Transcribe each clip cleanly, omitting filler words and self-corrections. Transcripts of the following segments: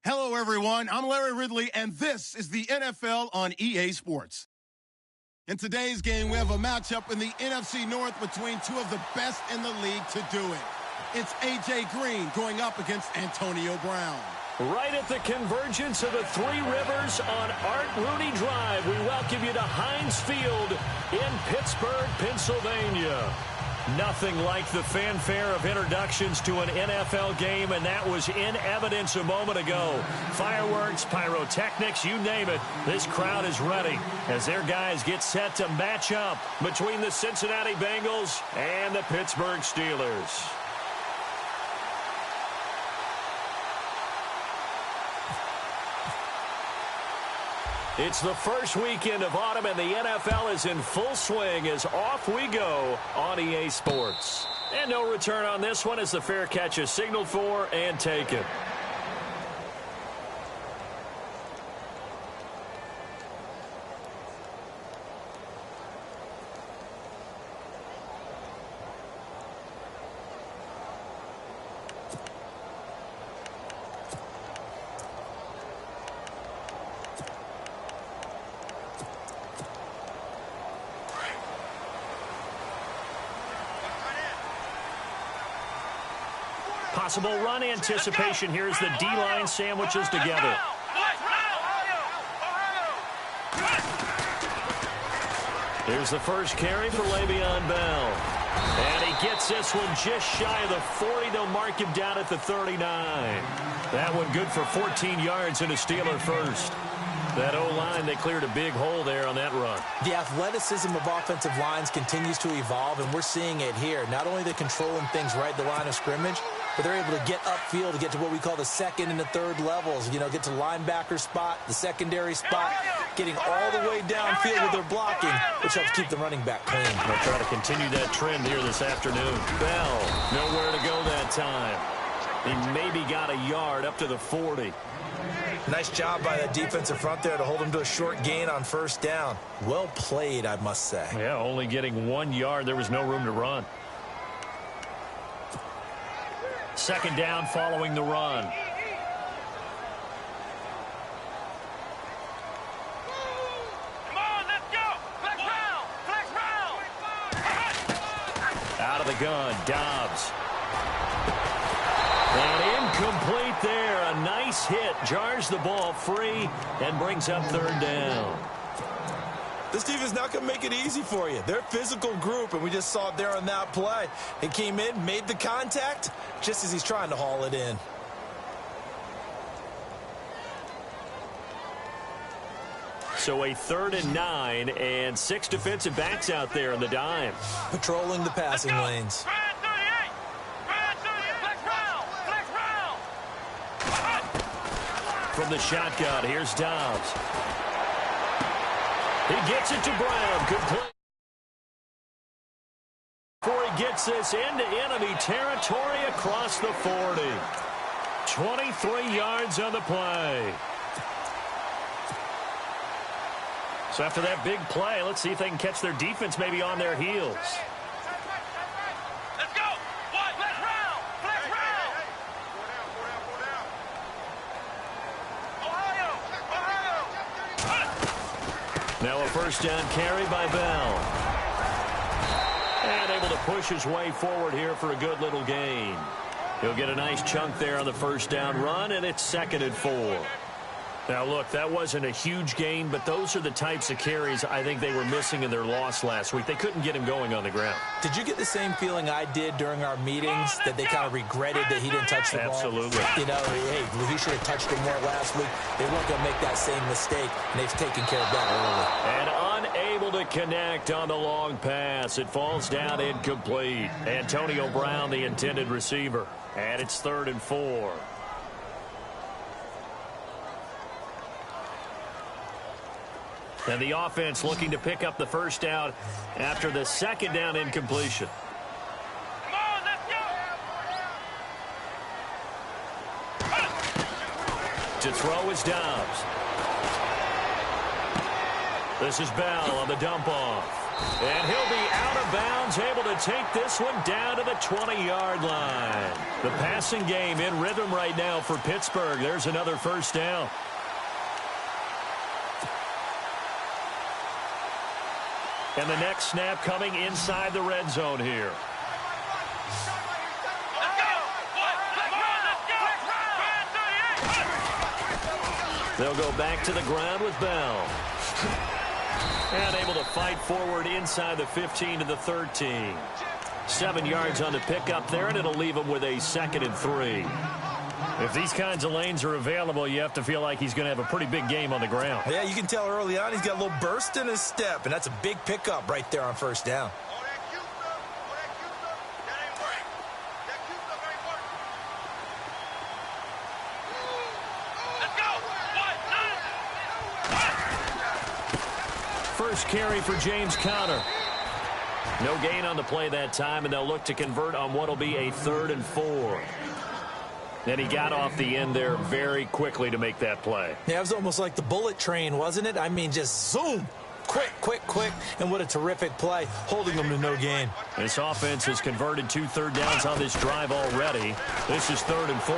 Hello, everyone. I'm Larry Ridley, and this is the NFL on EA Sports. In today's game, we have a matchup in the NFC North between two of the best in the league to do it. It's A.J. Green going up against Antonio Brown. Right at the convergence of the Three Rivers on Art Rooney Drive, we welcome you to Heinz Field in Pittsburgh, Pennsylvania. Nothing like the fanfare of introductions to an NFL game, and that was in evidence a moment ago. Fireworks, pyrotechnics, you name it. This crowd is ready as their guys get set to match up between the Cincinnati Bengals and the Pittsburgh Steelers. It's the first weekend of autumn, and the NFL is in full swing as off we go on EA Sports. And no return on this one as the fair catch is signaled for and taken. Possible run anticipation here as the D-line sandwiches together. Here's the first carry for Le'Veon Bell. And he gets this one just shy of the 40. They'll mark him down at the 39. That one good for 14 yards and a Steeler first. That O-line, they cleared a big hole there on that run. The athleticism of offensive lines continues to evolve, and we're seeing it here. Not only they're controlling things right at the line of scrimmage, but they're able to get upfield to get to what we call the second and the third levels. You know, get to linebacker spot, the secondary spot, getting all the way downfield with their blocking, which helps keep the running back clean. They'll try to continue that trend here this afternoon. Bell, nowhere to go that time. He maybe got a yard up to the 40. Nice job by that defensive front there to hold him to a short gain on first down. Well played, I must say. Yeah, only getting 1 yard. There was no room to run. Second down following the run. Come on, let's go. Flex round. Flex round. Out of the gun, Dobbs. And incomplete there. A nice hit. Jars the ball free and brings up third down. This defense not going to make it easy for you. They're a physical group, and we just saw it there on that play. He came in, made the contact, just as he's trying to haul it in. So a 3rd and 9, and 6 defensive backs out there in the dime. Patrolling the passing lanes. From the shotgun, here's Dobbs. He gets it to Brown. Good play. Before he gets this into enemy territory across the 40. 23 yards on the play. So after that big play, let's see if they can catch their defense maybe on their heels. Let's go. What? Flex round. Flex round. Ohio. Now a first down carry by Bell. And able to push his way forward here for a good little gain. He'll get a nice chunk there on the first down run, and it's 2nd and 4. Now, look, that wasn't a huge gain, but those are the types of carries I think they were missing in their loss last week. They couldn't get him going on the ground. Did you get the same feeling I did during our meetings, that they kind of regretted that he didn't touch the ball? Absolutely. You know, hey, he should have touched it more last week. They weren't going to make that same mistake, and they've taken care of that early. And unable to connect on the long pass. It falls down incomplete. Antonio Brown, the intended receiver. And it's 3rd and 4. And the offense looking to pick up the first down after the second down incompletion. Come on, let's go. To throw is Dobbs. This is Bell on the dump off. And he'll be out of bounds, able to take this one down to the 20-yard line. The passing game in rhythm right now for Pittsburgh. There's another first down. And the next snap coming inside the red zone here. They'll go back to the ground with Bell. And able to fight forward inside the 15 to the 13. 7 yards on the pickup there, and it'll leave him with a 2nd and 3. If these kinds of lanes are available, you have to feel like he's going to have a pretty big game on the ground. Yeah, you can tell early on he's got a little burst in his step, and that's a big pickup right there on first down. First carry for James Conner. No gain on the play that time, and they'll look to convert on what will be a 3rd and 4. And he got off the end there very quickly to make that play. Yeah, it was almost like the bullet train, wasn't it? I mean, just zoom. Quick, quick, quick. And what a terrific play, holding them to no gain. This offense has converted 2 third downs on this drive already. This is 3rd and 4.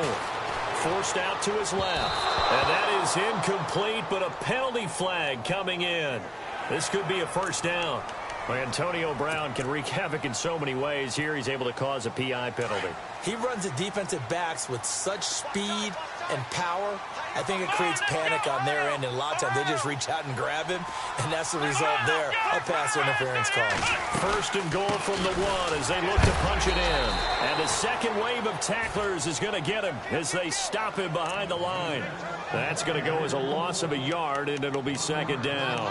Forced out to his left. And that is incomplete, but a penalty flag coming in. This could be a first down. Antonio Brown can wreak havoc in so many ways. Here he's able to cause a PI penalty. He runs the defensive backs with such speed and power. I think it creates panic on their end, and a lot of times they just reach out and grab him, and that's the result there, a pass interference call. 1st and goal from the 1 as they look to punch it in. And the second wave of tacklers is going to get him as they stop him behind the line. That's going to go as a loss of a yard, and it'll be 2nd down.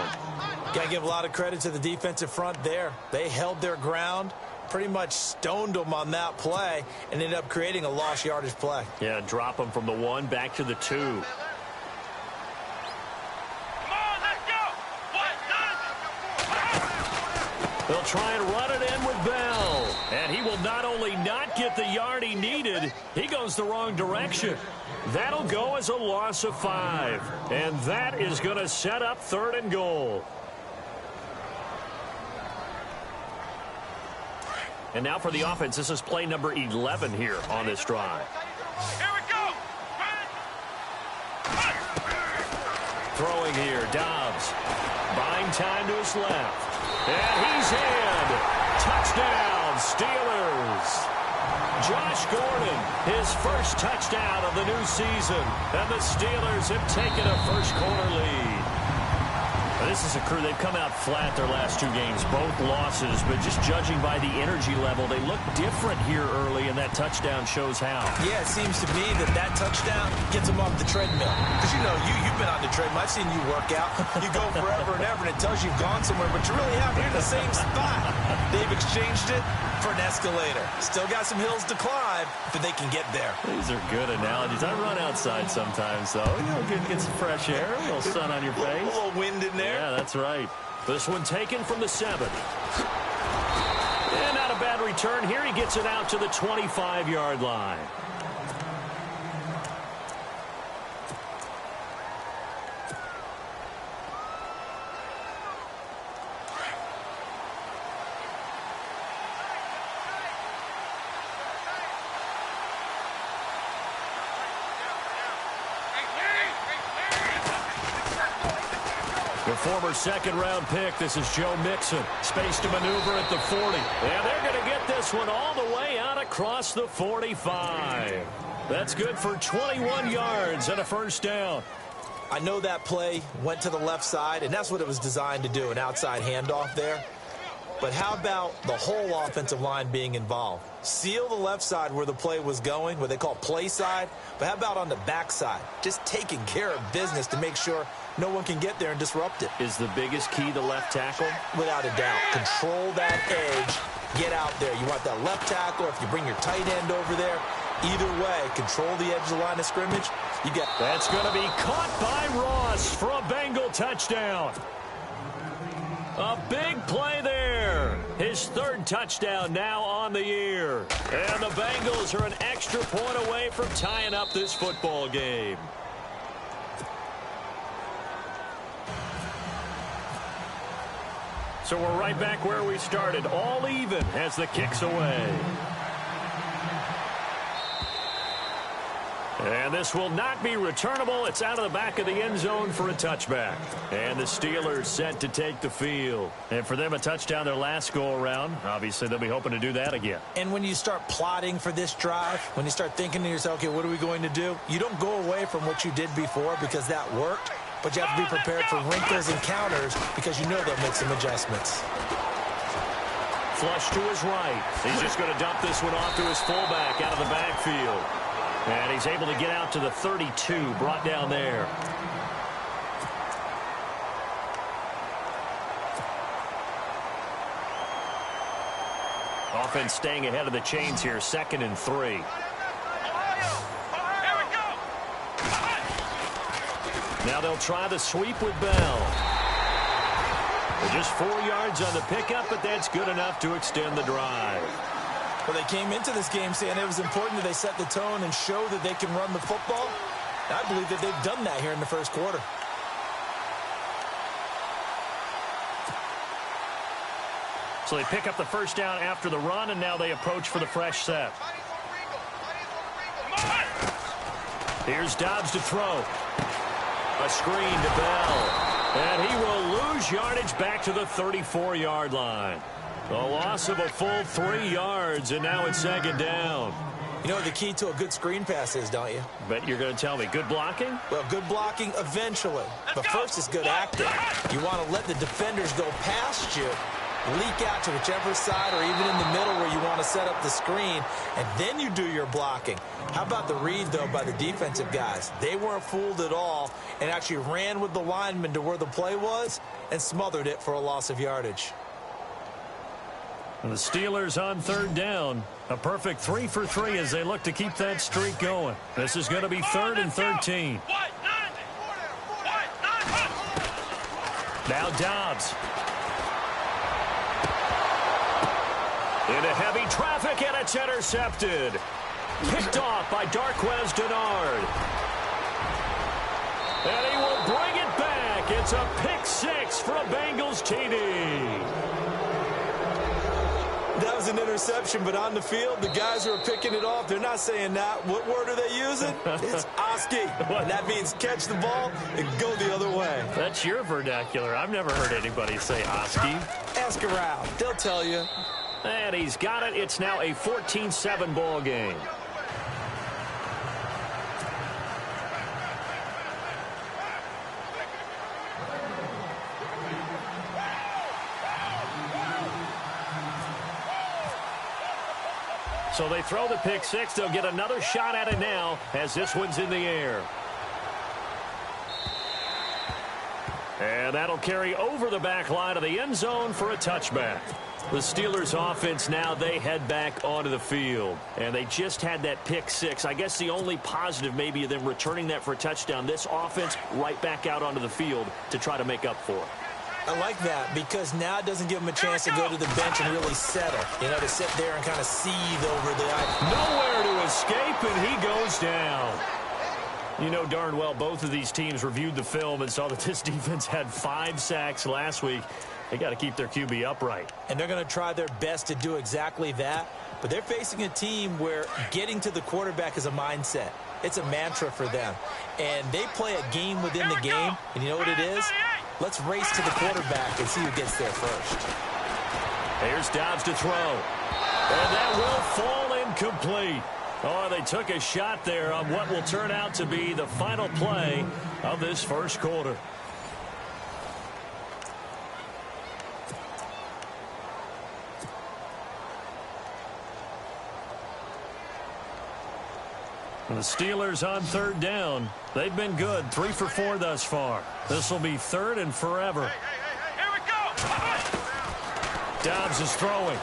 Got to give a lot of credit to the defensive front there. They held their ground, pretty much stoned them on that play, and ended up creating a lost yardage play. Yeah, drop them from the 1 back to the 2. Come on, let's go! They'll try and run it in with Bell. And he will not only not get the yard he needed, he goes the wrong direction. That'll go as a loss of 5. And that is going to set up 3rd and goal. And now for the offense, this is play number 11 here on this drive. Here we go! Throwing here, Dobbs. Buying time to his left. And he's in. Touchdown, Steelers. Josh Gordon, his first touchdown of the new season. And the Steelers have taken a first-quarter lead. This is a crew, they've come out flat their last 2 games, both losses, but just judging by the energy level, they look different here early, and that touchdown shows how. Yeah, it seems to me that touchdown gets them off the treadmill. Because, you know, you've been on the treadmill. I've seen you work out. You go forever and ever, and it tells you you've gone somewhere, but you really haven't. You're in the same spot. They've exchanged it for an escalator. Still got some hills to climb, but they can get there. These are good analogies. I run outside sometimes, though. You know, get some fresh air, a little sun on your face. A little wind in there. Yeah, that's right. This one taken from the 7. And not a bad return here. He gets it out to the 25-yard line. The former 2nd-round pick, this is Joe Mixon. Space to maneuver at the 40. And they're going to get this one all the way out across the 45. That's good for 21 yards and a first down. I know that play went to the left side, and that's what it was designed to do, an outside handoff there. But how about the whole offensive line being involved? Seal the left side where the play was going, what they call play side. But how about on the back side? Just taking care of business to make sure no one can get there and disrupt it. Is the biggest key the left tackle? Without a doubt. Control that edge. Get out there. You want that left tackle. If you bring your tight end over there, either way, control the edge of the line of scrimmage. You get. That's going to be caught by Ross for a Bengal touchdown. A big play there. His 3rd touchdown now on the year. And the Bengals are an extra point away from tying up this football game. So we're right back where we started, all even as the kick's away. And this will not be returnable. It's out of the back of the end zone for a touchback. And the Steelers set to take the field. And for them, a touchdown their last go-around. Obviously, they'll be hoping to do that again. And when you start plotting for this drive, when you start thinking to yourself, okay, what are we going to do? You don't go away from what you did before because that worked. But you have to be prepared for wrinkles and counters because you know they'll make some adjustments. Flush to his right. He's just going to dump this one off to his fullback out of the backfield. And he's able to get out to the 32, brought down there. Offense staying ahead of the chains here, 2nd and 3. Now they'll try the sweep with Bell. They're just 4 yards on the pickup, but that's good enough to extend the drive. Well, they came into this game saying it was important that they set the tone and show that they can run the football. And I believe that they've done that here in the first quarter. So they pick up the first down after the run, and now they approach for the fresh set. Here's Dobbs to throw. A screen to Bell. And he will lose yardage back to the 34-yard line. A loss of a full 3 yards, and now it's 2nd down. You know what the key to a good screen pass is, don't you? Bet you're going to tell me. Good blocking? Well, good blocking eventually. But first is good acting. You want to let the defenders go past you, leak out to whichever side or even in the middle where you want to set up the screen, and then you do your blocking. How about the read, though, by the defensive guys? They weren't fooled at all and actually ran with the lineman to where the play was and smothered it for a loss of yardage. And the Steelers on 3rd down. A perfect 3 for 3 as they look to keep that streak going. This is going to be 3rd and 13. Now Dobbs. Into heavy traffic, and it's intercepted. Picked off by Darquez Denard. And he will bring it back. It's a pick 6 for a Bengals TD. That was an interception, but on the field, the guys who are picking it off, they're not saying that. What word are they using? It's Oski. And that means catch the ball and go the other way. That's your vernacular. I've never heard anybody say Oski. Ask around. They'll tell you. And he's got it. It's now a 14-7 ball game. So they throw the pick 6. They'll get another shot at it now as this one's in the air. And that'll carry over the back line of the end zone for a touchback. The Steelers offense now, they head back onto the field. And they just had that pick 6. I guess the only positive maybe of them returning that for a touchdown. This offense right back out onto the field to try to make up for it. I like that because now it doesn't give him a chance to go to the bench and really settle. You know, to sit there and kind of seethe over the ice. Nowhere to escape, and he goes down. You know darn well both of these teams reviewed the film and saw that this defense had 5 sacks last week. They got to keep their QB upright. And they're going to try their best to do exactly that. But they're facing a team where getting to the quarterback is a mindset. It's a mantra for them. And they play a game within the game. And you know what it is? Let's race to the quarterback and see who gets there first. Here's Dobbs to throw. And that will fall incomplete. Oh, they took a shot there on what will turn out to be the final play of this first quarter. The Steelers on 3rd down. They've been good. 3 for 4 thus far. This will be 3rd and forever. Here we go. Dobbs is throwing.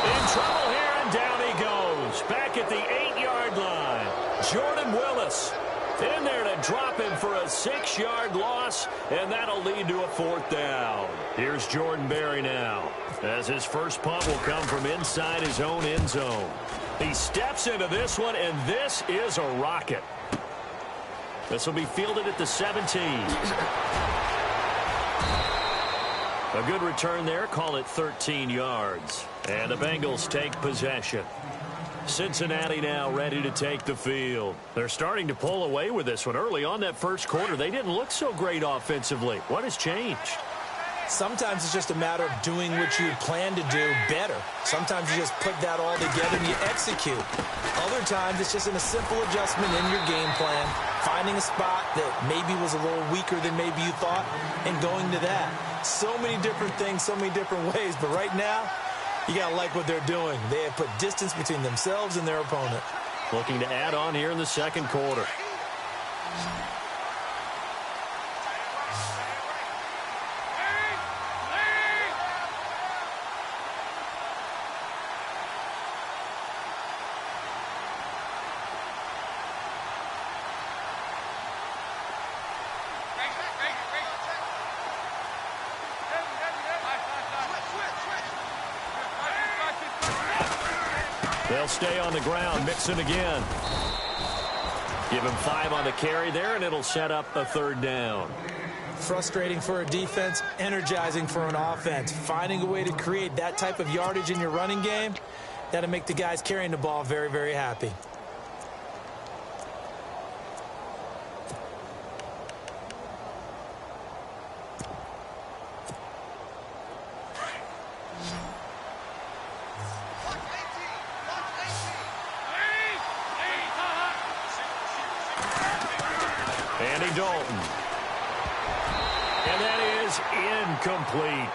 In trouble here, and down he goes. Back at the 8-yard line. Jordan Willis in there to drop him for a 6-yard loss, and that'll lead to a 4th down. Here's Jordan Berry now, as his first punt will come from inside his own end zone. He steps into this one, and this is a rocket. This will be fielded at the 17. A good return there. Call it 13 yards. And the Bengals take possession. Cincinnati now ready to take the field. They're starting to pull away with this one. Early on that first quarter, they didn't look so great offensively. What has changed? Sometimes it's just a matter of doing what you plan to do better. Sometimes you just put that all together and you execute. Other times it's just in a simple adjustment in your game plan, finding a spot that maybe was a little weaker than maybe you thought, and going to that. So many different things, so many different ways, but right now, you got to like what they're doing. They have put distance between themselves and their opponent. Looking to add on here in the second quarter. They'll stay on the ground, mixing again. Give him 5 on the carry there, and it'll set up a third down. Frustrating for a defense, energizing for an offense. Finding a way to create that type of yardage in your running game, that'll make the guys carrying the ball very, very happy. Dalton. And that is incomplete.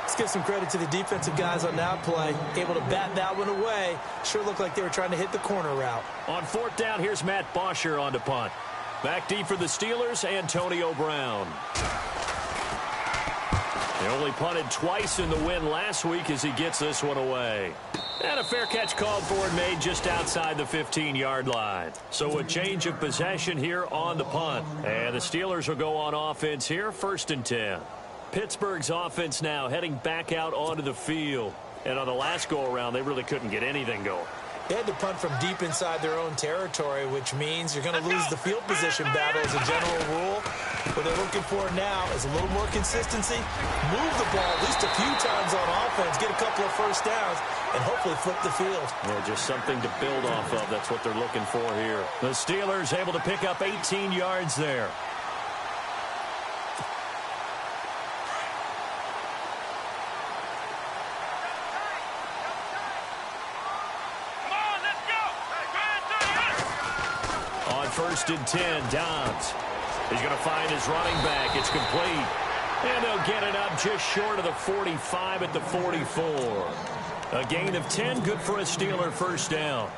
Let's give some credit to the defensive guys on that play. Able to bat that one away. Sure looked like they were trying to hit the corner route. On fourth down, here's Matt Bosher on to punt. Back deep for the Steelers, Antonio Brown. They only punted twice in the win last week as he gets this one away. And a fair catch called for and made just outside the 15-yard line. So a change of possession here on the punt. And the Steelers will go on offense here, 1st and 10. Pittsburgh's offense now heading back out onto the field. And on the last go-around, they really couldn't get anything going. They had to punt from deep inside their own territory, which means you're going to lose the field position battle as a general rule. What they're looking for now is a little more consistency, move the ball at least a few times on offense, get a couple of first downs, and hopefully flip the field. Yeah, just something to build off of. That's what they're looking for here. The Steelers able to pick up 18 yards there. On 1st and 10, Dobbs. He's going to find his running back. It's complete. And they'll get it up just short of the 45 at the 44. A gain of 10, good for a Steeler first down.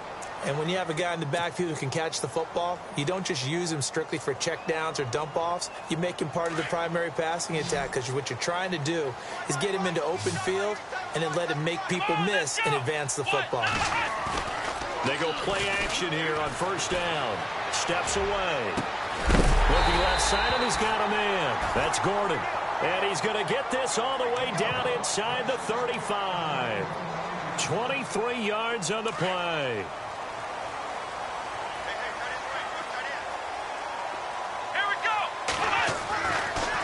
And when you have a guy in the backfield who can catch the football, you don't just use him strictly for checkdowns or dump-offs. You make him part of the primary passing attack, because what you're trying to do is get him into open field and then let him make people miss and advance the football. They go play action here on 1st down. Steps away. Looking left side, and he's got a man. That's Gordon. And he's going to get this all the way down inside the 35. 23 yards on the play. Here we go.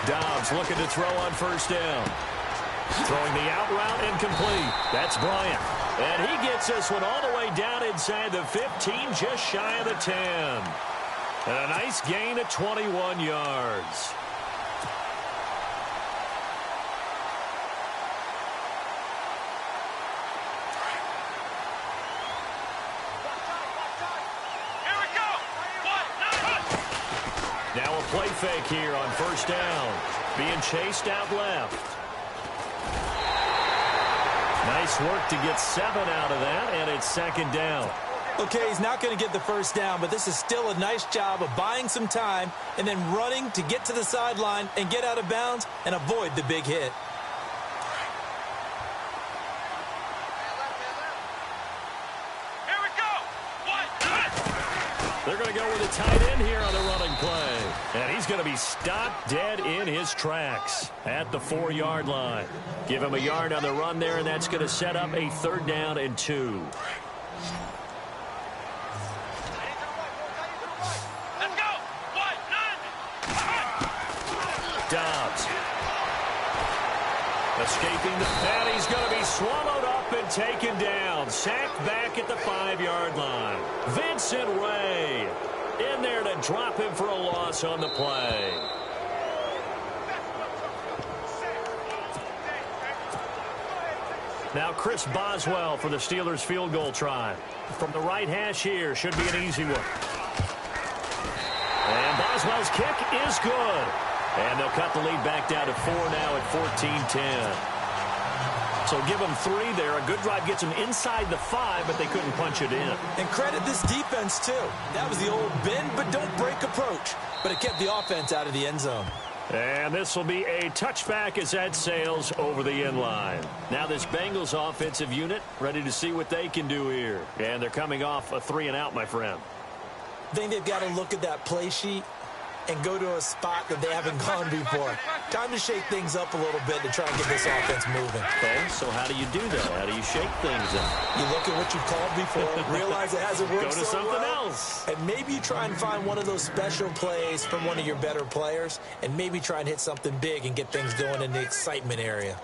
Dobbs looking to throw on 1st down. Throwing the out route incomplete. That's Bryant. And he gets this one all the way down inside the 15, just shy of the 10. And a nice gain of 21 yards. Here we go. Now a play fake here on 1st down. Being chased out left. Nice work to get 7 out of that, and it's 2nd down. Okay, he's not going to get the first down, but this is still a nice job of buying some time and then running to get to the sideline and get out of bounds and avoid the big hit. Here we go. They're going to go with a tight end here on the running play. And he's going to be stopped dead in his tracks at the 4-yard line. Give him a yard on the run there, and that's going to set up a 3rd down and 2. Let's go. Dobbs. Escaping and he's going to be swallowed up and taken down. Sacked back at the 5-yard line. Vincent Ray in there to drop him for a loss on the play. Now Chris Boswell for the Steelers field goal try. From the right hash here, should be an easy one. And Boswell's kick is good. And they'll cut the lead back down to 4 now at 14-10. So give them 3 there. A good drive gets them inside the 5, but they couldn't punch it in. And credit this defense, too. That was the old bend but don't break approach. But it kept the offense out of the end zone. And this will be a touchback as that sails over the end line. Now this Bengals offensive unit ready to see what they can do here. And they're coming off a 3-and-out, my friend. I think they've got to look at that play sheet and go to a spot that they haven't gone before. Time to shake things up a little bit to try and get this offense moving. Okay, so how do you do that? How do you shake things up? You look at what you've called before, realize it hasn't worked Go to so something well, else. and maybe you try and find one of those special plays from one of your better players, and maybe try and hit something big and get things going in the excitement area.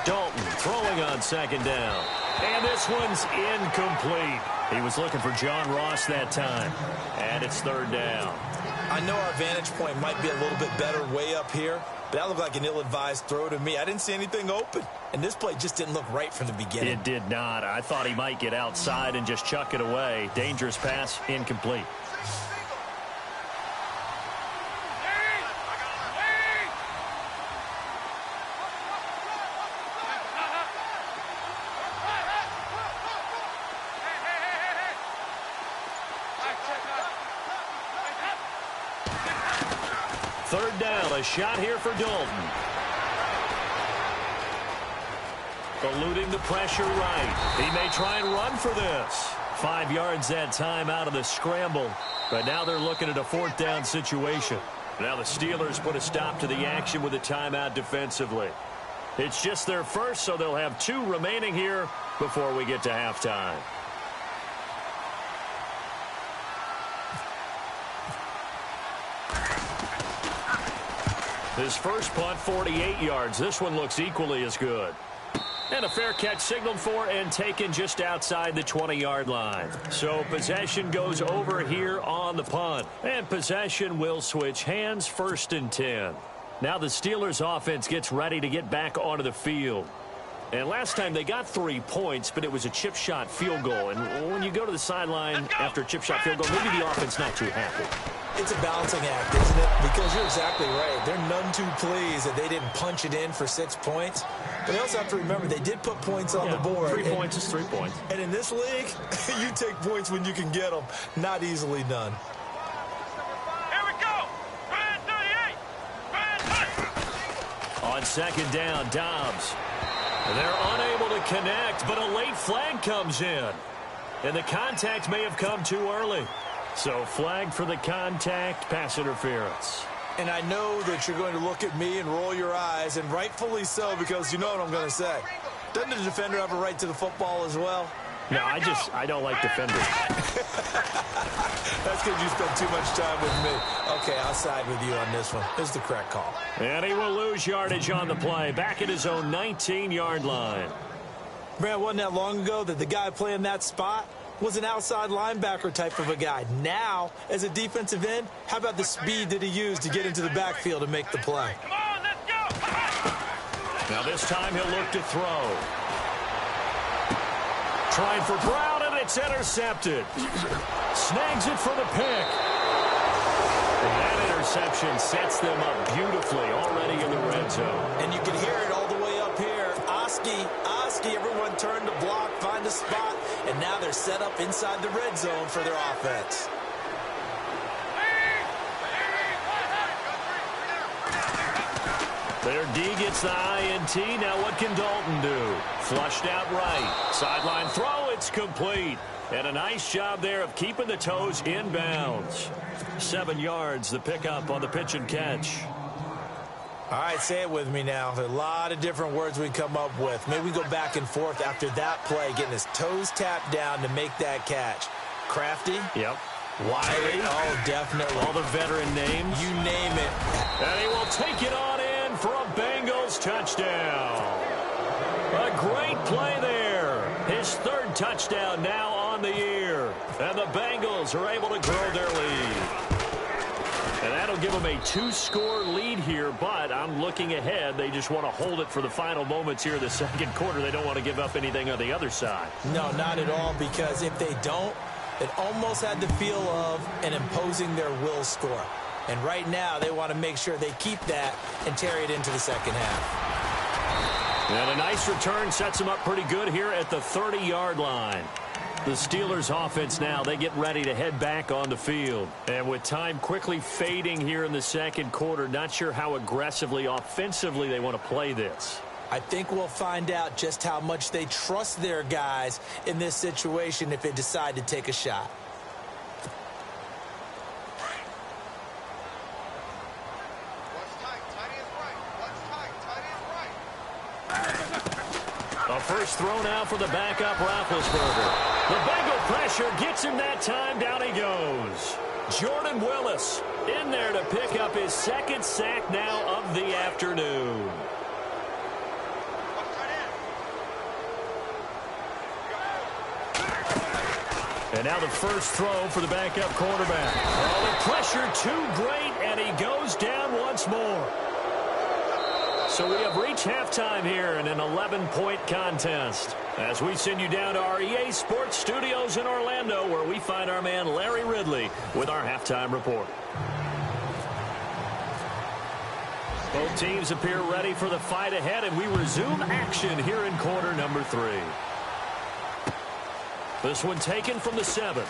Dalton throwing on 2nd down. And this one's incomplete. He was looking for John Ross that time. And it's 3rd down. I know our vantage point might be a little bit better way up here, but that looked like an ill-advised throw to me. I didn't see anything open, and this play just didn't look right from the beginning. It did not. I thought he might get outside and just chuck it away. Dangerous pass, incomplete. Third down, a shot here for Dalton. Eluding the pressure right. He may try and run for this. 5 yards that time out of the scramble. But now they're looking at a 4th down situation. Now the Steelers put a stop to the action with a timeout defensively. It's just their first, so they'll have 2 remaining here before we get to halftime. His first punt, 48 yards. This one looks equally as good. And a fair catch signaled for and taken just outside the 20-yard line. So possession goes over here on the punt. And possession will switch hands, 1st and 10. Now the Steelers offense gets ready to get back onto the field. And last time they got 3 points, but it was a chip shot field goal. And when you go to the sideline after a chip shot field goal, maybe the offense not too happy. It's a balancing act, isn't it? Because you're exactly right. They're none too pleased that they didn't punch it in for 6 points. But they also have to remember they did put points on the board. 3 points is 3 points. And in this league, you take points when you can get them. Not easily done. Here we go. Brand 38. Brand 30. On 2nd down, Dobbs. They're unable to connect, but a late flag comes in. And the contact may have come too early. So flag for the contact, pass interference. And I know that you're going to look at me and roll your eyes, and rightfully so, because you know what I'm going to say. Doesn't the defender have a right to the football as well? No, I don't like defenders. That's because you spend too much time with me. Okay, I'll side with you on this one. This is the correct call. And he will lose yardage on the play, back at his own 19-yard line. Brad, wasn't that long ago that the guy playing that spot was an outside linebacker type of a guy. Now, as a defensive end, how about the speed that he used to get into the backfield and make the play? Come on, let's go. Now this time he'll look to throw. Trying for Brown, and it's intercepted. Snags it for the pick. And that interception sets them up beautifully already in the red zone. And you can hear it all the way up here. Oski, everyone turned to block, find a spot, and now they're set up inside the red zone for their offense. Their D gets the INT. Now what can Dalton do? Flushed out right. Sideline throw, it's complete. And a nice job there of keeping the toes in bounds. 7 yards, the pickup on the pitch and catch. All right, say it with me now. There are a lot of different words we come up with. Maybe we go back and forth after that play, getting his toes tapped down to make that catch. Crafty? Yep. Wiley? Oh, definitely. All the veteran names. You name it. And he will take it on in for a Bengals touchdown. A great play there. His third touchdown now on the year. And the Bengals are able to grow their lead. And that'll give them a 2-score lead here, but I'm looking ahead. They just want to hold it for the final moments here in the second quarter. They don't want to give up anything on the other side. No, not at all, because if they don't, it almost had the feel of an imposing their will score. And right now, they want to make sure they keep that and carry it into the second half. And a nice return sets them up pretty good here at the 30-yard line. The Steelers offense now, they get ready to head back on the field. And with time quickly fading here in the second quarter, not sure how aggressively, offensively they want to play this. I think we'll find out just how much they trust their guys in this situation if they decide to take a shot. A first throw now for the backup Roethlisberger. The Bengal pressure gets him that time. Down he goes. Jordan Willis in there to pick up his second sack now of the afternoon. And now the first throw for the backup quarterback. Oh, the pressure too great, and he goes down once more. So we have reached halftime here in an 11-point contest. As we send you down to our EA Sports Studios in Orlando, where we find our man Larry Ridley with our halftime report. Both teams appear ready for the fight ahead, and we resume action here in quarter number 3. This one taken from the 7.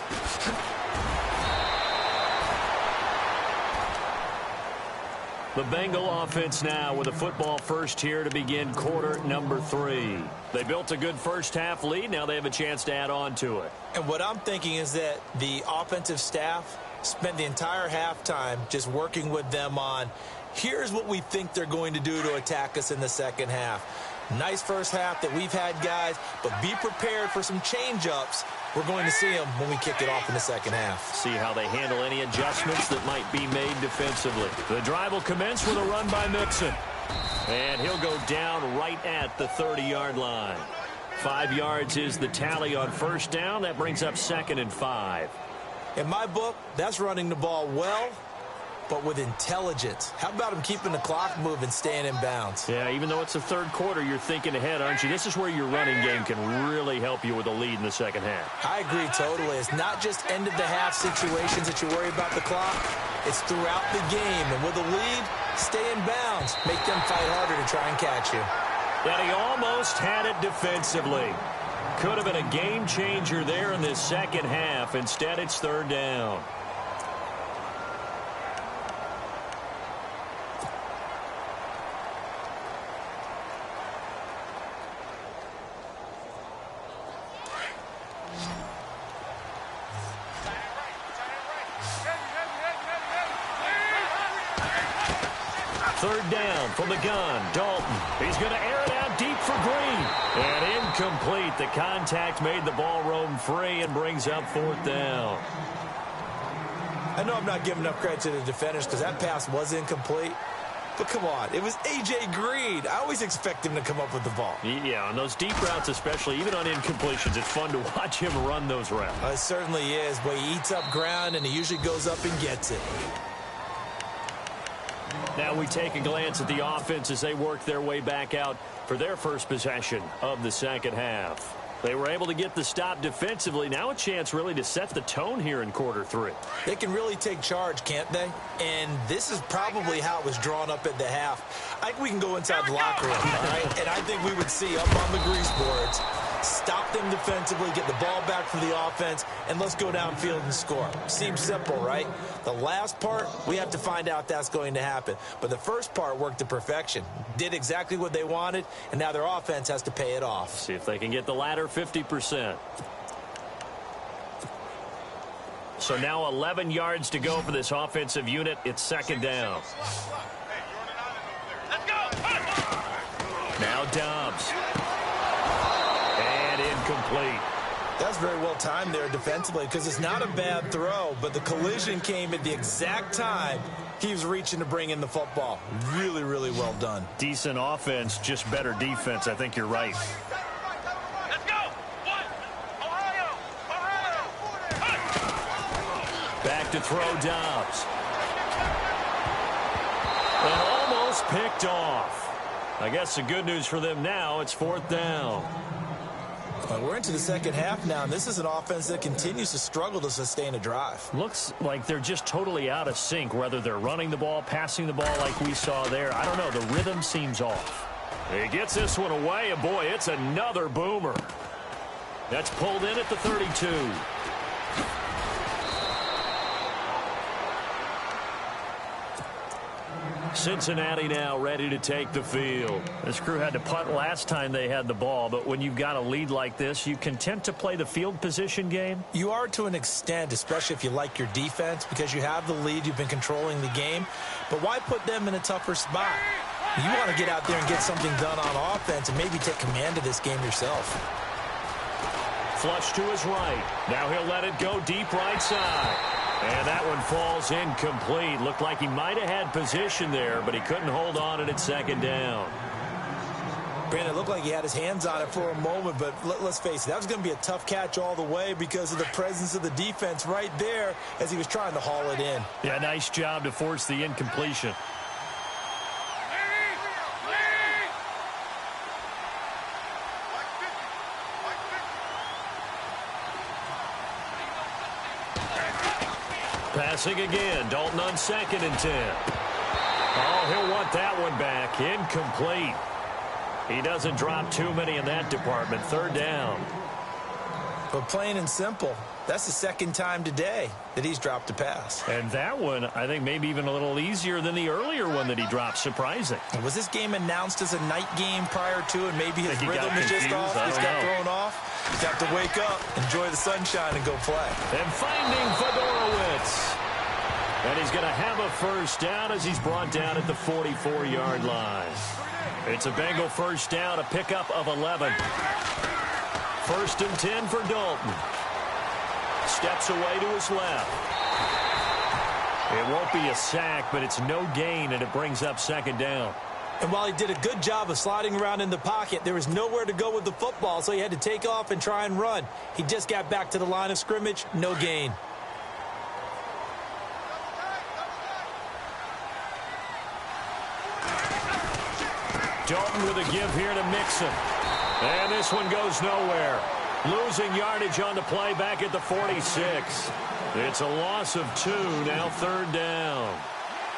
The Bengal offense now with a football first here to begin quarter number 3. They built a good first half lead. Now they have a chance to add on to it. And what I'm thinking is that the offensive staff spent the entire halftime just working with them on, here's what we think they're going to do to attack us in the second half. Nice first half that we've had, guys, but be prepared for some change-ups. We're going to see them when we kick it off in the second half. See how they handle any adjustments that might be made defensively. The drive will commence with a run by Mixon. And he'll go down right at the 30-yard line. 5 yards is the tally on first down. That brings up 2nd and 5. In my book, that's running the ball well, but with intelligence. How about him keeping the clock moving, staying in bounds? Yeah, even though it's the third quarter, you're thinking ahead, aren't you? This is where your running game can really help you with a lead in the second half. I agree totally. It's not just end-of-the-half situations that you worry about the clock. It's throughout the game. And with a lead, stay in bounds. Make them fight harder to try and catch you. And he almost had it defensively. Could have been a game changer there in this second half. Instead, it's third down. Third down from the gun. Dalton. He's going to air it out deep for Green. And incomplete. The contact made the ball roam free and brings up fourth down. I know I'm not giving enough credit to the defenders because that pass was incomplete. But come on, it was A.J. Green. I always expect him to come up with the ball. Yeah, on those deep routes especially, even on incompletions, it's fun to watch him run those routes. It certainly is, but he eats up ground and he usually goes up and gets it. Now we take a glance at the offense as they work their way back out for their first possession of the second half. They were able to get the stop defensively. Now a chance really to set the tone here in quarter 3. They can really take charge, can't they? And this is probably how it was drawn up at the half. I think we can go inside the locker room, all right? And I think we would see up on the grease boards, stop them defensively, get the ball back for the offense, and let's go downfield and score. Seems simple, right? The last part, we have to find out that's going to happen. But the first part worked to perfection. Did exactly what they wanted, and now their offense has to pay it off. See if they can get the latter 50%. So now 11 yards to go for this offensive unit. It's second down. Let's Now Dobbs. And incomplete. That's very well timed there defensively because it's not a bad throw, but the collision came at the exact time he was reaching to bring in the football. Really, really well done. Decent offense, just better defense. I think you're right. Let's go. Ohio. Back to throw Dobbs. And almost picked off. I guess the good news for them now, it's 4th down. We're into the second half now, and this is an offense that continues to struggle to sustain a drive. Looks like they're just totally out of sync, whether they're running the ball, passing the ball like we saw there. I don't know. The rhythm seems off. He gets this one away, and boy, it's another boomer. That's pulled in at the 32. Cincinnati now ready to take the field. This crew had to punt last time they had the ball, but when you've got a lead like this, you content to play the field position game? You are to an extent, especially if you like your defense, because you have the lead, you've been controlling the game. But why put them in a tougher spot? You want to get out there and get something done on offense and maybe take command of this game yourself. Flush to his right. Now he'll let it go deep right side. And that one falls incomplete. Looked like he might have had position there, but he couldn't hold on it at 2nd down. Brandon, it looked like he had his hands on it for a moment, but let's face it, that was going to be a tough catch all the way because of the presence of the defense right there as he was trying to haul it in. Yeah, nice job to force the incompletion. Passing again. Dalton on 2nd and 10. Oh, he'll want that one back. Incomplete. He doesn't drop too many in that department. 3rd down. But plain and simple, that's the 2nd time today that he's dropped a pass. And that one, I think, maybe even a little easier than the earlier one that he dropped. Surprising. Was this game announced as a night game prior to, and maybe his rhythm is just off? He's got thrown off. He's got to wake up, enjoy the sunshine, and go play. And finding Fedorowicz. And he's going to have a 1st down as he's brought down at the 44-yard line. It's a Bengal 1st down, a pickup of 11. 1st and 10 for Dalton. Steps away to his left. It won't be a sack, but it's no gain, and it brings up 2nd down. And while he did a good job of sliding around in the pocket, there was nowhere to go with the football, so he had to take off and try and run. He just got back to the line of scrimmage, no gain. Dalton with a give here to Mixon. And this one goes nowhere. Losing yardage on the play back at the 46. It's a loss of 2, now 3rd down.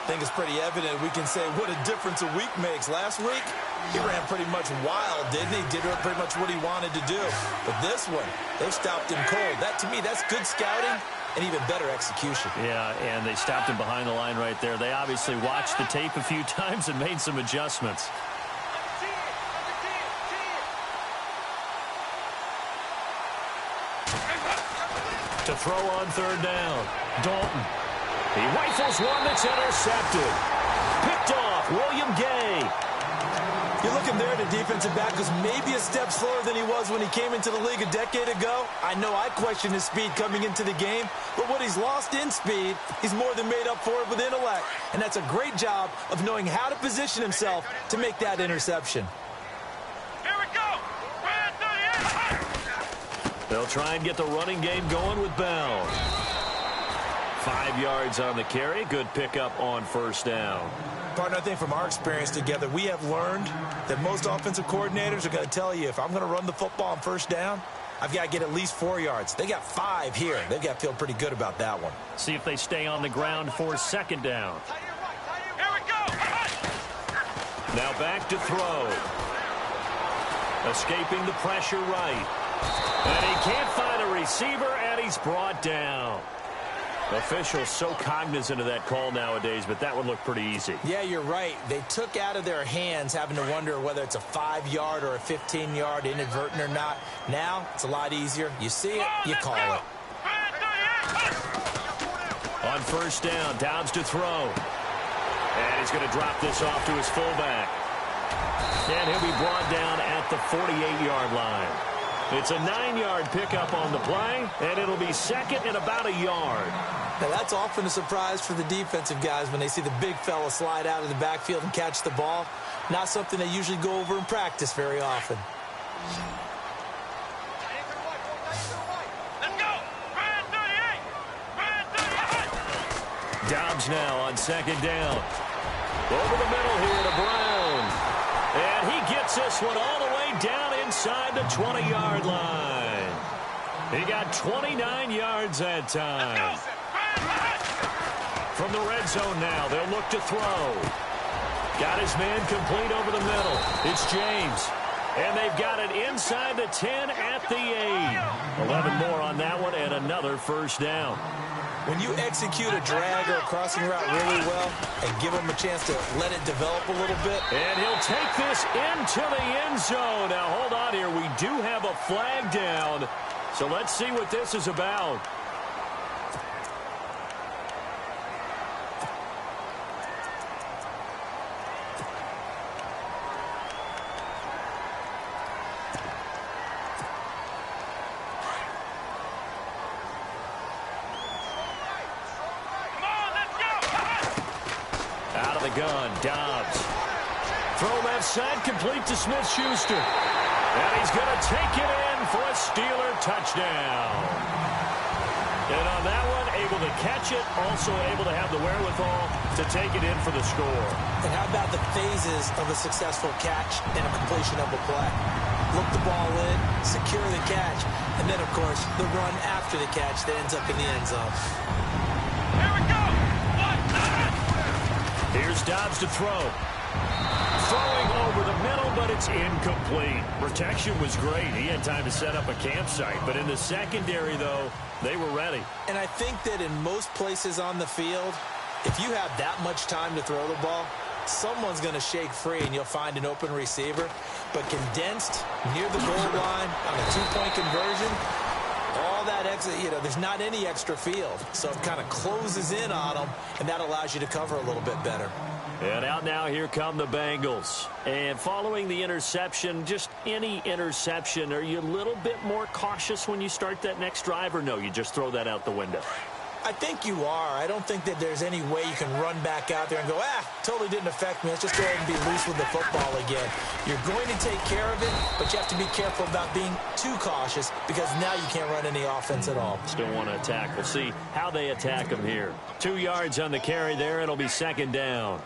I think it's pretty evident we can say what a difference a week makes. Last week, he ran pretty much wild, didn't he? Did pretty much what he wanted to do. But this one, they stopped him cold. That, to me, that's good scouting and even better execution. Yeah, and they stopped him behind the line right there. They obviously watched the tape a few times and made some adjustments. To throw on 3rd down. Dalton. He rifles one that's intercepted. Picked off. William Gay. You're looking there at a defensive back who's maybe a step slower than he was when he came into the league a decade ago. I know I questioned his speed coming into the game, but what he's lost in speed, he's more than made up for it with intellect. And that's a great job of knowing how to position himself to make that interception. Here we go. Red 38. They'll try and get the running game going with Bell. 5 yards on the carry. Good pickup on 1st down. Partner, I think from our experience together, we have learned that most offensive coordinators are going to tell you, if I'm going to run the football on 1st down, I've got to get at least 4 yards. They got 5 here. They've got to feel pretty good about that one. See if they stay on the ground for 2nd down. Here we go. Now back to throw. Escaping the pressure right. And he can't find a receiver, and he's brought down. Officials so cognizant of that call nowadays, but that would look pretty easy. Yeah, you're right. They took out of their hands having to wonder whether it's a 5-yard or a 15-yard, inadvertent or not. Now, it's a lot easier. You see it, you call it. On 1st down, Dobbs to throw. And he's going to drop this off to his fullback. And he'll be brought down at the 48-yard line. It's a 9-yard pickup on the play, and it'll be second and about a yard. Now, that's often a surprise for the defensive guys when they see the big fella slide out of the backfield and catch the ball. Not something they usually go over in practice very often. Let's go! Brand 38! Brand 38! Dobbs now on second down. Over the middle here to Brown. And he gets this one all the way down inside the 20-yard line. He got 29 yards that time. From the red zone now, they'll look to throw. Got his man complete over the middle. It's James. And they've got it inside the 10 at the 8. 11 more on that one and another first down. When you execute a drag or a crossing route really well and give him a chance to let it develop a little bit. And he'll take this into the end zone. Now, hold on here. We do have a flag down. So let's see what this is about. Gun, Dobbs. Throw left side, complete to Smith-Schuster. And he's going to take it in for a Steeler touchdown. And on that one, able to catch it, also able to have the wherewithal to take it in for the score. And how about the phases of a successful catch and a completion of a play? Look the ball in, secure the catch, and then, of course, the run after the catch that ends up in the end zone. Here we go! Here's Dobbs to throw. Throwing over the middle, but it's incomplete. Protection was great. He had time to set up a campsite. But in the secondary, though, they were ready. And I think that in most places on the field, if you have that much time to throw the ball, someone's going to shake free and you'll find an open receiver. But condensed near the goal line on a two-point conversion, all that extra, there's not any extra field. So it kind of closes in on them, and that allows you to cover a little bit better. And out now, here come the Bengals. And following the interception, just any interception, are you a little bit more cautious when you start that next drive, or no, you just throw that out the window? I think you are. I don't think that there's any way you can run back out there and go, totally didn't affect me. Let's just go ahead and be loose with the football again. You're going to take care of it, but you have to be careful about being too cautious because now you can't run any offense at all. Still want to attack. We'll see how they attack them here. 2 yards on the carry there. It'll be second down.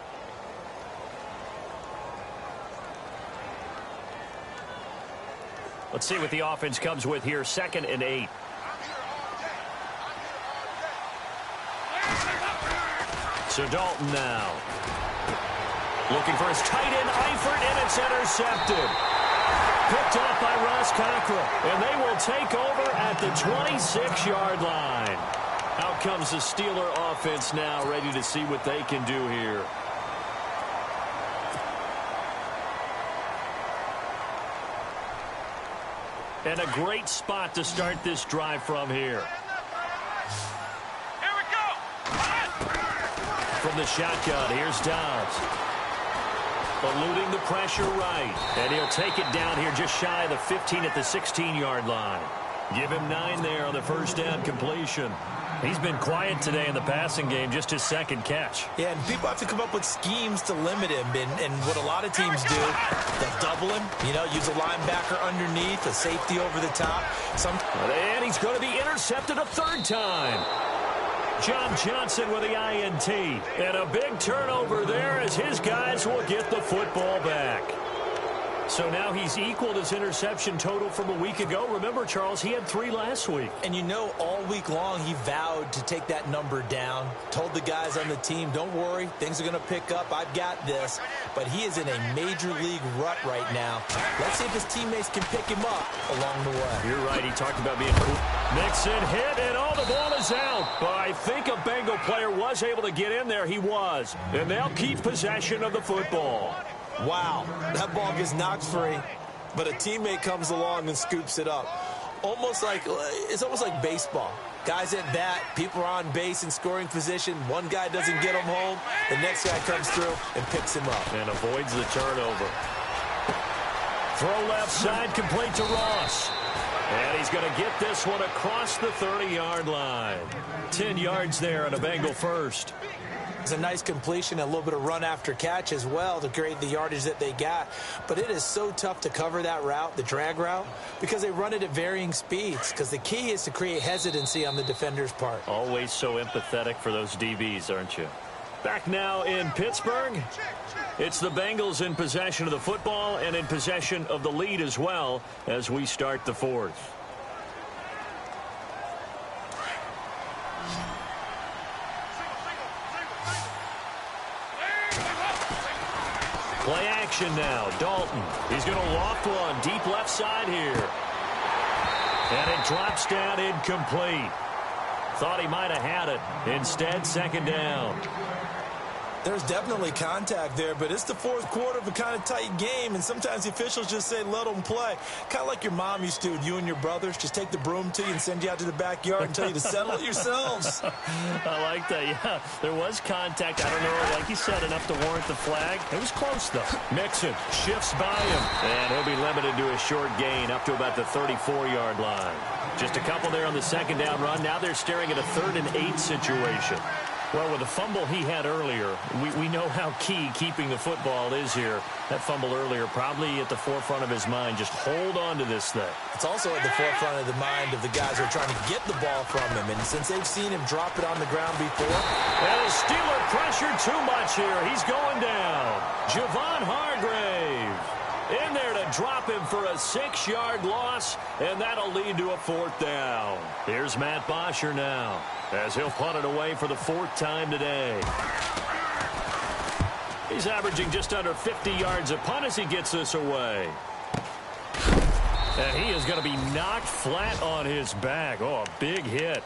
Let's see what the offense comes with here. 2nd and 8. So Dalton now. Looking for his tight end, Eifert, and it's intercepted. Picked off by Ross Cockrell. And they will take over at the 26-yard line. Out comes the Steeler offense now, ready to see what they can do here. And a great spot to start this drive from here. Here we go! From the shotgun, here's Dobbs. Eluding the pressure right. And he'll take it down here just shy of the 15 at the 16-yard line. Give him 9 there on the first down completion. He's been quiet today in the passing game, just his second catch. Yeah, and people have to come up with schemes to limit him. And what a lot of teams do, they'll double him, use a linebacker underneath, a safety over the top. And he's going to be intercepted a third time. John Johnson with the INT. And a big turnover there as his guys will get the football back. So now he's equaled his interception total from a week ago. Remember, Charles, he had 3 last week. And all week long he vowed to take that number down. Told the guys on the team, don't worry, things are going to pick up. I've got this. But he is in a major league rut right now. Let's see if his teammates can pick him up along the way. You're right. He talked about being cool. Mixon hit, and the ball is out. But I think a Bengal player was able to get in there. He was. And they'll keep possession of the football. Wow, that ball gets knocked free, but a teammate comes along and scoops it up. It's almost like baseball. Guys at bat, people are on base in scoring position. One guy doesn't get him home. The next guy comes through and picks him up. And avoids the turnover. Throw left side, complete to Ross. And he's going to get this one across the 30-yard line. 10 yards there on a Bengal first. It's a nice completion, a little bit of run after catch as well to create the yardage that they got. But it is so tough to cover that route, the drag route, because they run it at varying speeds. Because the key is to create hesitancy on the defender's part. Always so empathetic for those DBs, aren't you? Back now in Pittsburgh. It's the Bengals in possession of the football and in possession of the lead as well as we start the fourth. Play action now. Dalton. He's going to loft one deep left side here. And it drops down incomplete. Thought he might have had it. Instead, second down. There's definitely contact there, but it's the fourth quarter of a kind of tight game, and sometimes the officials just say, let them play. Kind of like your mom used to with you and your brothers. Just take the broom to you and send you out to the backyard and tell you to settle it yourselves. I like that, yeah. There was contact. I don't know, like you said, enough to warrant the flag. It was close, though. Mixon shifts by him, and he'll be limited to a short gain up to about the 34-yard line. Just a couple there on the second down run. Now they're staring at a 3rd and 8 situation. Well, with the fumble he had earlier, we know how key keeping the football is here. That fumble earlier probably at the forefront of his mind. Just hold on to this thing. It's also at the forefront of the mind of the guys who are trying to get the ball from him. And since they've seen him drop it on the ground before. And the Steeler pressure too much here. He's going down. Javon Hargrave in there to drop him for a 6-yard loss, and that'll lead to a 4th down. Here's Matt Bosher now, as he'll punt it away for the 4th time today. He's averaging just under 50 yards a punt as he gets this away. And he is going to be knocked flat on his back. Oh, a big hit.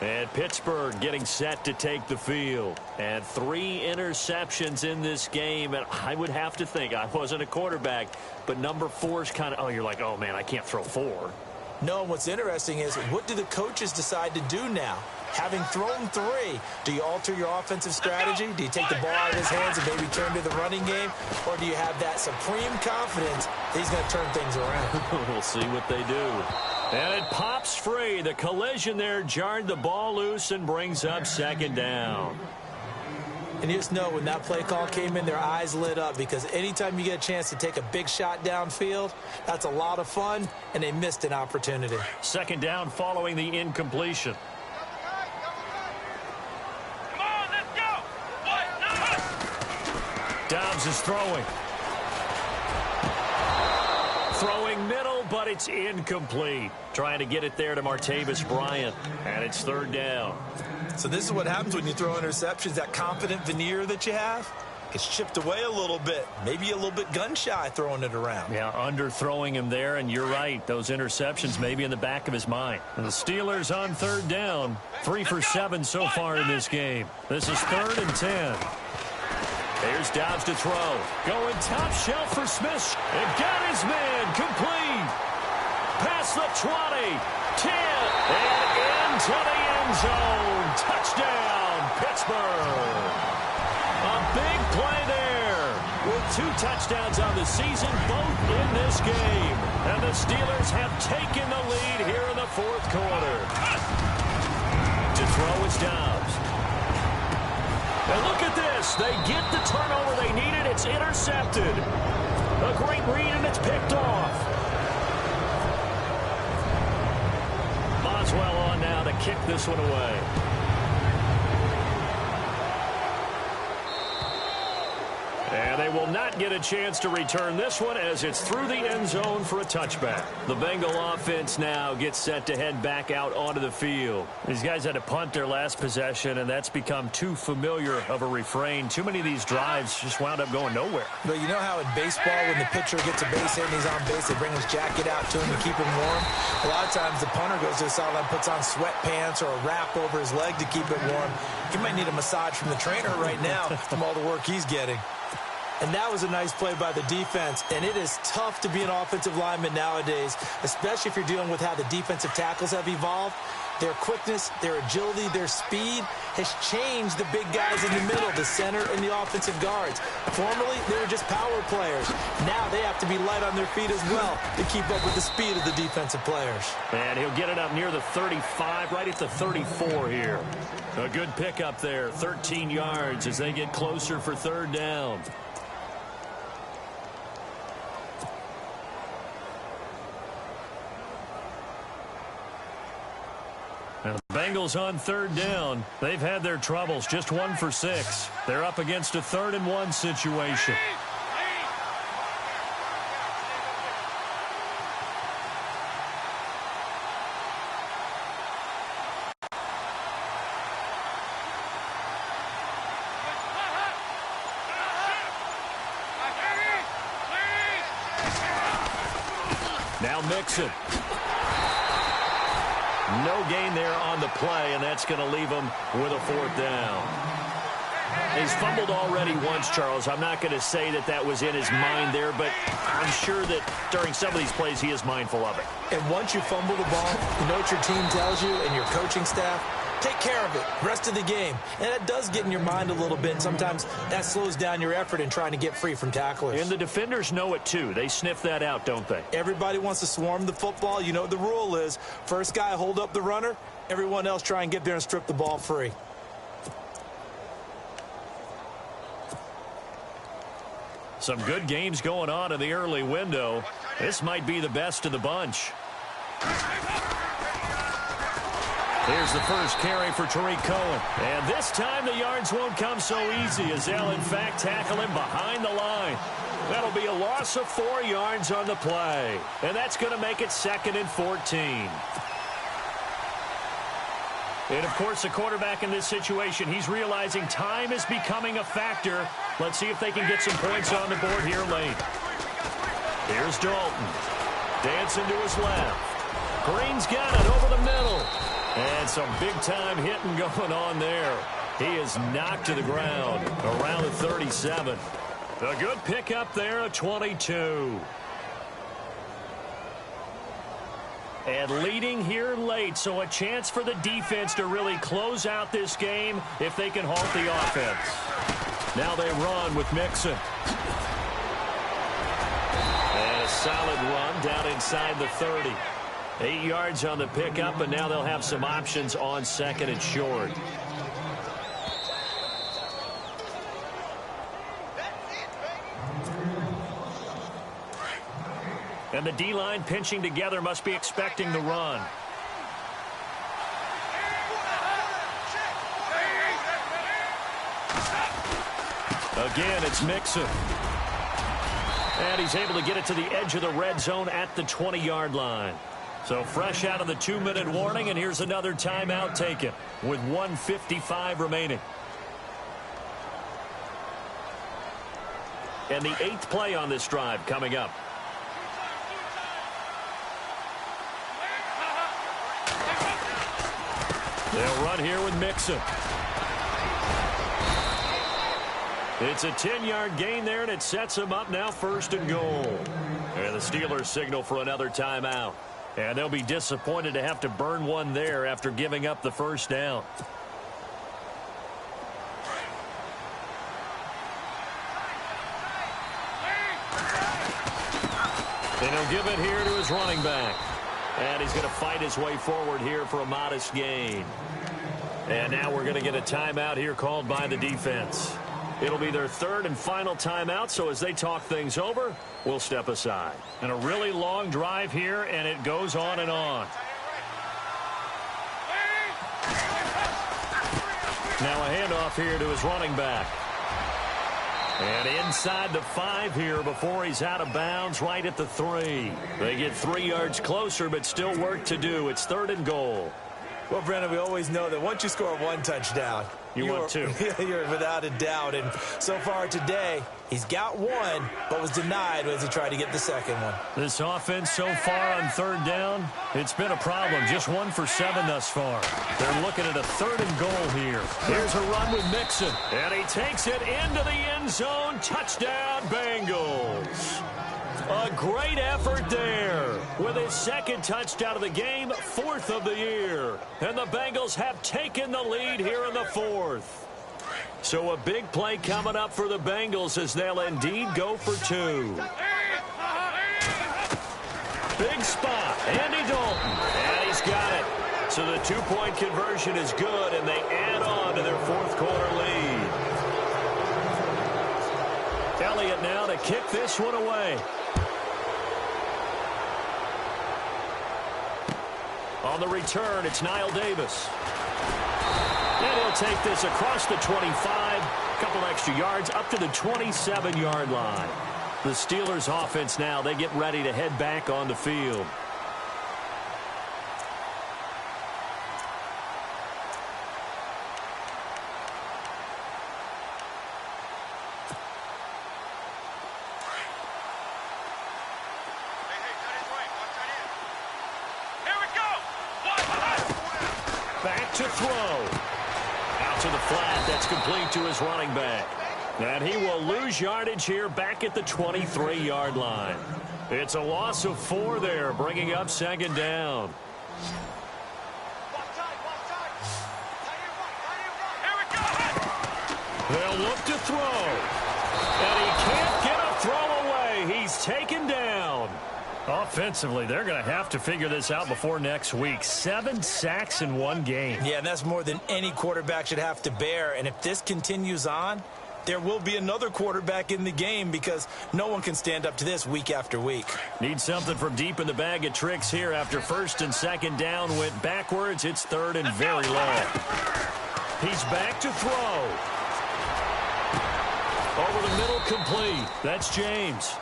And Pittsburgh getting set to take the field. And 3 interceptions in this game. And I would have to think, I wasn't a quarterback, but number 4 is kind of, oh, you're like, oh, man, I can't throw 4. No, and what's interesting is, what do the coaches decide to do now? Having thrown 3, do you alter your offensive strategy? Do you take the ball out of his hands and maybe turn to the running game? Or do you have that supreme confidence that he's going to turn things around? We'll see what they do. And it pops free. The collision there jarred the ball loose and brings up second down. And you just know when that play call came in, their eyes lit up, because anytime you get a chance to take a big shot downfield, that's a lot of fun, and they missed an opportunity. Second down following the incompletion. Come on, let's go. Dobbs is throwing. Throwing middle, but it's incomplete. Trying to get it there to Martavis Bryant, and it's 3rd down. So this is what happens when you throw interceptions. That confident veneer that you have gets chipped away a little bit. Maybe a little bit gun-shy throwing it around. Yeah, underthrowing him there, and you're right. Those interceptions may be in the back of his mind. And the Steelers on 3rd down. 3 for 7 so far in this game. This is 3rd and 10. Here's Dobbs to throw. Going top shelf for Smith. And got his man complete. Past the 20, 10, and into the end zone. Touchdown, Pittsburgh. A big play there. With 2 touchdowns on the season, both in this game. And the Steelers have taken the lead here in the 4th quarter. To throw is Dobbs. And look at this. They get the turnover they needed. It's intercepted. A great read, and it's picked off. Boswell on now to kick this one away. And they will not get a chance to return this one as it's through the end zone for a touchback. The Bengal offense now gets set to head back out onto the field. These guys had to punt their last possession, and that's become too familiar of a refrain. Too many of these drives just wound up going nowhere. But you know how in baseball, when the pitcher gets a base hit and he's on base, they bring his jacket out to him to keep him warm? A lot of times the punter goes to the sideline, puts on sweatpants or a wrap over his leg to keep it warm. He might need a massage from the trainer right now from all the work he's getting. And that was a nice play by the defense. And it is tough to be an offensive lineman nowadays, especially if you're dealing with how the defensive tackles have evolved. Their quickness, their agility, their speed has changed the big guys in the middle, the center, and the offensive guards. Formerly, they were just power players. Now they have to be light on their feet as well to keep up with the speed of the defensive players. And he'll get it up near the 35, right at the 34 here. A good pickup there, 13 yards as they get closer for third down. And the Bengals on third down. They've had their troubles, just 1 for 6. They're up against a 3rd and 1 situation. Now Mixon. No gain there on the play, and that's going to leave him with a 4th down. He's fumbled already once, Charles. I'm not going to say that that was in his mind there, but I'm sure that during some of these plays he is mindful of it. And once you fumble the ball, you know what your team tells you and your coaching staff? Take care of it, rest of the game. And it does get in your mind a little bit, and sometimes that slows down your effort in trying to get free from tacklers. And the defenders know it too. They sniff that out, don't they? Everybody wants to swarm the football. You know what the rule is. First guy hold up the runner, everyone else try and get there and strip the ball free. Some good games going on in the early window. This might be the best of the bunch. Here's the first carry for Tariq Cohen. And this time the yards won't come so easy as they'll, in fact, tackle him behind the line. That'll be a loss of 4 yards on the play. And that's going to make it 2nd and 14. And, of course, the quarterback in this situation, he's realizing time is becoming a factor. Let's see if they can get some points on the board here late. Here's Dalton. Dancing to his left. Green's got it over the middle. And some big-time hitting going on there. He is knocked to the ground around the 37. A good pickup there, a 22. And leading here late, so a chance for the defense to really close out this game if they can halt the offense. Now they run with Mixon. And a solid run down inside the 30. 8 yards on the pickup, and now they'll have some options on 2nd and short. And the D-line pinching together must be expecting the run. Again, it's Mixon. And he's able to get it to the edge of the red zone at the 20-yard line. So fresh out of the 2-minute warning, and here's another timeout taken with 1:55 remaining. And the 8th play on this drive coming up. They'll run here with Mixon. It's a 10-yard gain there, and it sets them up now 1st and goal. And the Steelers signal for another timeout. And they'll be disappointed to have to burn one there after giving up the 1st down. And he'll give it here to his running back. And he's going to fight his way forward here for a modest gain. And now we're going to get a timeout here called by the defense. It'll be their 3rd and final timeout, so as they talk things over, we'll step aside. And a really long drive here, and it goes on and on. Now a handoff here to his running back. And inside the 5 here before he's out of bounds, right at the 3. They get 3 yards closer, but still work to do. It's 3rd and goal. Well, Brennan, we always know that once you score one touchdown, you want two. You're without a doubt. And so far today, he's got one, but was denied as he tried to get the second one. This offense so far on third down, it's been a problem. Just 1 for 7 thus far. They're looking at a 3rd and goal here. Here's a run with Mixon, and he takes it into the end zone. Touchdown, Bengals. A great effort there with his 2nd touchdown of the game, 4th of the year. And the Bengals have taken the lead here in the 4th. So a big play coming up for the Bengals as they'll indeed go for 2. Big spot, Andy Dalton, and he's got it. So the 2-point conversion is good, and they add on to their 4th quarter lead. Elliott now to kick this one away. On the return, it's Niall Davis. And he'll take this across the 25, a couple extra yards, up to the 27-yard line. The Steelers' offense now, they get ready to head back on the field. Back to throw. Out to the flat. That's complete to his running back. And he will lose yardage here back at the 23-yard line. It's a loss of 4 there, bringing up 2nd down. They'll look to throw. And he can't get a throw away. He's taken down. Offensively, they're going to have to figure this out before next week. 7 sacks in 1 game. Yeah, and that's more than any quarterback should have to bear. And if this continues on, there will be another quarterback in the game because no one can stand up to this week after week. Need something from deep in the bag of tricks here after 1st and 2nd down went backwards. It's 3rd and very low. He's back to throw. Over the middle, complete. That's James.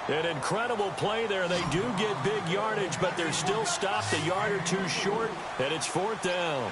An incredible play there. They do get big yardage, but they're still stopped a yard or 2 short, and it's 4th down.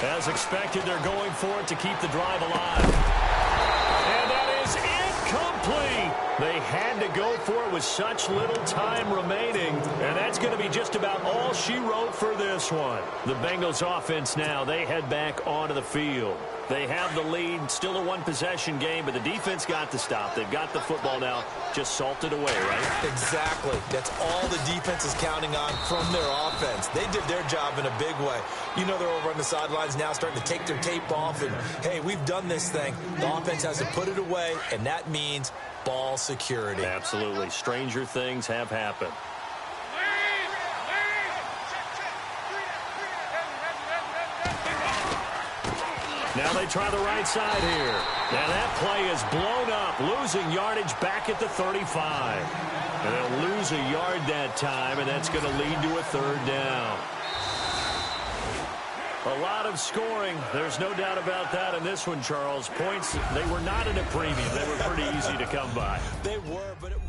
As expected, they're going for it to keep the drive alive. And that is incomplete. They had to go for it with such little time remaining, and that's going to be just about all she wrote for this one. The Bengals offense now, they head back onto the field. They have the lead, still a 1-possession game, but the defense got the stop. They've got the football now, just salted away, right? Exactly. That's all the defense is counting on from their offense. They did their job in a big way. You know they're over on the sidelines now starting to take their tape off, and, hey, we've done this thing. The offense has to put it away, and that means ball security. Absolutely. Stranger things have happened. Now they try the right side here. And that play is blown up, losing yardage back at the 35. And they'll lose a yard that time, and that's going to lead to a 3rd down. A lot of scoring. There's no doubt about that in this one, Charles. Points, they were not in a premium. They were pretty easy to come by. They were, but it